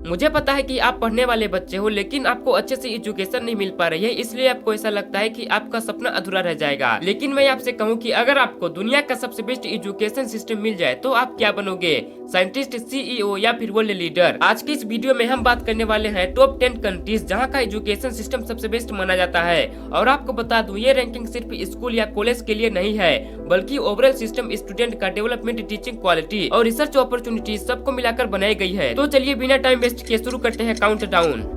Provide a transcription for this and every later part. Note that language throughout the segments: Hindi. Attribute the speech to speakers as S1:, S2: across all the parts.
S1: मुझे पता है कि आप पढ़ने वाले बच्चे हो, लेकिन आपको अच्छे से एजुकेशन नहीं मिल पा रही है, इसलिए आपको ऐसा लगता है कि आपका सपना अधूरा रह जाएगा। लेकिन मैं आपसे कहूँ कि अगर आपको दुनिया का सबसे बेस्ट एजुकेशन सिस्टम मिल जाए तो आप क्या बनोगे? साइंटिस्ट, सीईओ या फिर वर्ल्ड लीडर? आज की इस वीडियो में हम बात करने वाले हैं टॉप 10 कंट्रीज जहाँ का एजुकेशन सिस्टम सबसे बेस्ट माना जाता है। और आपको बता दूं, ये रैंकिंग सिर्फ स्कूल या कॉलेज के लिए नहीं है, बल्कि ओवरऑल सिस्टम, स्टूडेंट का डेवलपमेंट, टीचिंग क्वालिटी और रिसर्च अपॉर्चुनिटी सबको मिलाकर बनाई गई है। तो चलिए बिना टाइम वेस्ट किए शुरू करते हैं काउंटडाउन।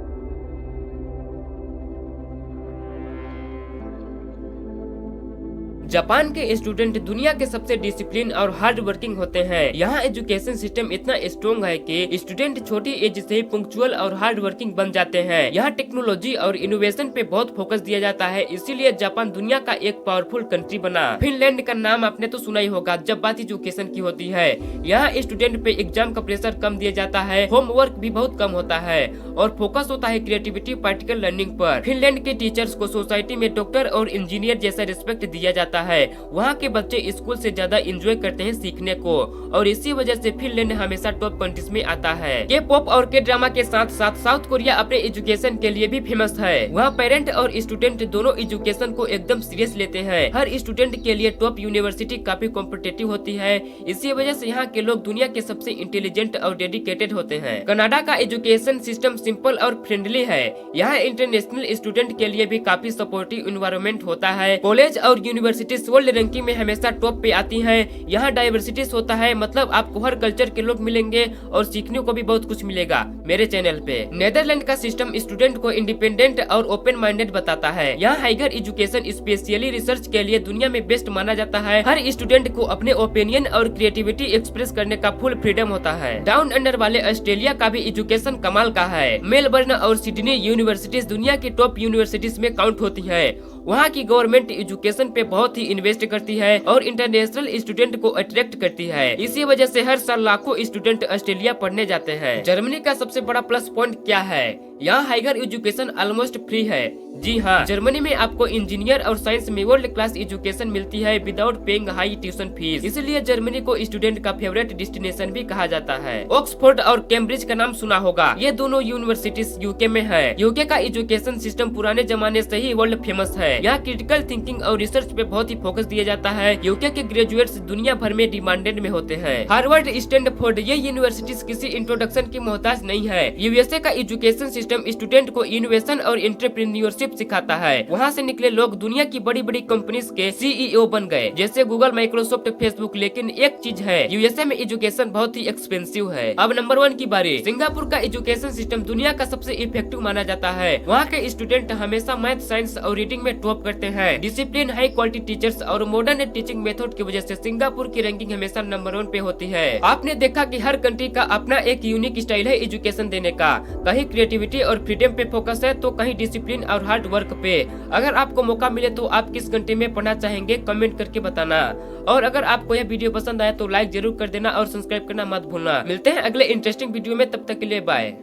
S1: जापान के स्टूडेंट दुनिया के सबसे डिसिप्लिन और हार्ड वर्किंग होते हैं। यहाँ एजुकेशन सिस्टम इतना स्ट्रॉन्ग है कि स्टूडेंट छोटी एज से ही पंक्चुअल और हार्ड वर्किंग बन जाते हैं। यहाँ टेक्नोलॉजी और इनोवेशन पे बहुत फोकस दिया जाता है, इसीलिए जापान दुनिया का एक पावरफुल कंट्री बना। फिनलैंड का नाम आपने तो सुना ही होगा जब बात एजुकेशन की होती है। यहाँ स्टूडेंट पे एग्जाम का प्रेशर कम दिया जाता है, होमवर्क भी बहुत कम होता है और फोकस होता है क्रिएटिविटी, प्रैक्टिकल लर्निंग पर। फिनलैंड के टीचर्स को सोसाइटी में डॉक्टर और इंजीनियर जैसा रिस्पेक्ट दिया जाता है। वहाँ के बच्चे स्कूल से ज्यादा एंजॉय करते हैं सीखने को, और इसी वजह से फिनलैंड हमेशा टॉप कंट्रीज में आता है। के पॉप और के ड्रामा के साथ साथ साउथ कोरिया अपने एजुकेशन के लिए भी फेमस है। वहाँ पेरेंट और स्टूडेंट दोनों एजुकेशन को एकदम सीरियस लेते हैं। हर स्टूडेंट के लिए टॉप यूनिवर्सिटी काफी कॉम्पिटिटिव होती है, इसी वजह से यहाँ के लोग दुनिया के सबसे इंटेलिजेंट और डेडिकेटेड होते हैं। कनाडा का एजुकेशन सिस्टम सिंपल और फ्रेंडली है। यहाँ इंटरनेशनल स्टूडेंट के लिए भी काफी सपोर्टिव एनवायरनमेंट होता है। कॉलेज और यूनिवर्सिटी वर्ल्ड रैंकिंग में हमेशा टॉप पे आती हैं। यहाँ डाइवर्सिटीज होता है, मतलब आपको हर कल्चर के लोग मिलेंगे और सीखने को भी बहुत कुछ मिलेगा मेरे चैनल पे। नेदरलैंड का सिस्टम स्टूडेंट को इंडिपेंडेंट और ओपन माइंडेड बताता है। यहाँ हाइगर एजुकेशन स्पेशली रिसर्च के लिए दुनिया में बेस्ट माना जाता है। हर स्टूडेंट को अपने ओपिनियन और क्रिएटिविटी एक्सप्रेस करने का फुल फ्रीडम होता है। डाउन अंडर वाले ऑस्ट्रेलिया का भी एजुकेशन कमाल का है। मेलबर्न और सिडनी यूनिवर्सिटीज दुनिया की टॉप यूनिवर्सिटीज में काउंट होती है। वहाँ की गवर्नमेंट एजुकेशन पे बहुत ही इन्वेस्ट करती है और इंटरनेशनल स्टूडेंट को अट्रैक्ट करती है। इसी वजह से हर साल लाखों स्टूडेंट ऑस्ट्रेलिया पढ़ने जाते हैं। जर्मनी का सबसे बड़ा प्लस पॉइंट क्या है? यहाँ हाइगर एजुकेशन ऑलमोस्ट फ्री है। जी हाँ, जर्मनी में आपको इंजीनियर और साइंस में वर्ल्ड क्लास एजुकेशन मिलती है without paying high tuition fees. इसलिए जर्मनी को स्टूडेंट का फेवरेट डेस्टिनेशन भी कहा जाता है। ऑक्सफोर्ड और कैम्ब्रिज का नाम सुना होगा, ये दोनों यूनिवर्सिटीज यूके में है। यूके का एजुकेशन सिस्टम पुराने जमाने से ही वर्ल्ड फेमस है। यहाँ क्रिटिकल थिंकिंग और रिसर्च पे बहुत ही फोकस दिया जाता है। यूके के ग्रेजुएट्स दुनिया भर में डिमांडेड में होते हैं। हार्वर्ड, स्टैनफोर्ड, ये यूनिवर्सिटीज किसी इंट्रोडक्शन की मोहताज नहीं है। यूएसए का एजुकेशन सिस्टम स्टूडेंट को इनोवेशन और एंटरप्रेन्योरशिप सिखाता है। वहाँ से निकले लोग दुनिया की बड़ी बड़ी कंपनीज के सीईओ बन गए, जैसे गूगल, माइक्रोसॉफ्ट, फेसबुक। लेकिन एक चीज है, यूएसए में एजुकेशन बहुत ही एक्सपेंसिव है। अब नंबर 1 की बारी। सिंगापुर का एजुकेशन सिस्टम दुनिया का सबसे इफेक्टिव माना जाता है। वहाँ के स्टूडेंट हमेशा मैथ, साइंस और रीडिंग में टॉप करते हैं। डिसिप्लिन, हाई क्वालिटी टीचर्स और मॉडर्न टीचिंग मेथड की वजह से सिंगापुर की रैंकिंग हमेशा नंबर 1 पे होती है। आपने देखा कि हर कंट्री का अपना एक यूनिक स्टाइल है एजुकेशन देने का। कहीं क्रिएटिविटी और फ्रीडम पे फोकस है, तो कहीं डिसिप्लिन और हार्ड वर्क पे। अगर आपको मौका मिले तो आप किस कंट्री में पढ़ना चाहेंगे, कमेंट करके बताना। और अगर आपको यह वीडियो पसंद आया तो लाइक जरूर कर देना और सब्सक्राइब करना मत भूलना। मिलते हैं अगले इंटरेस्टिंग वीडियो में, तब तक के लिए बाय।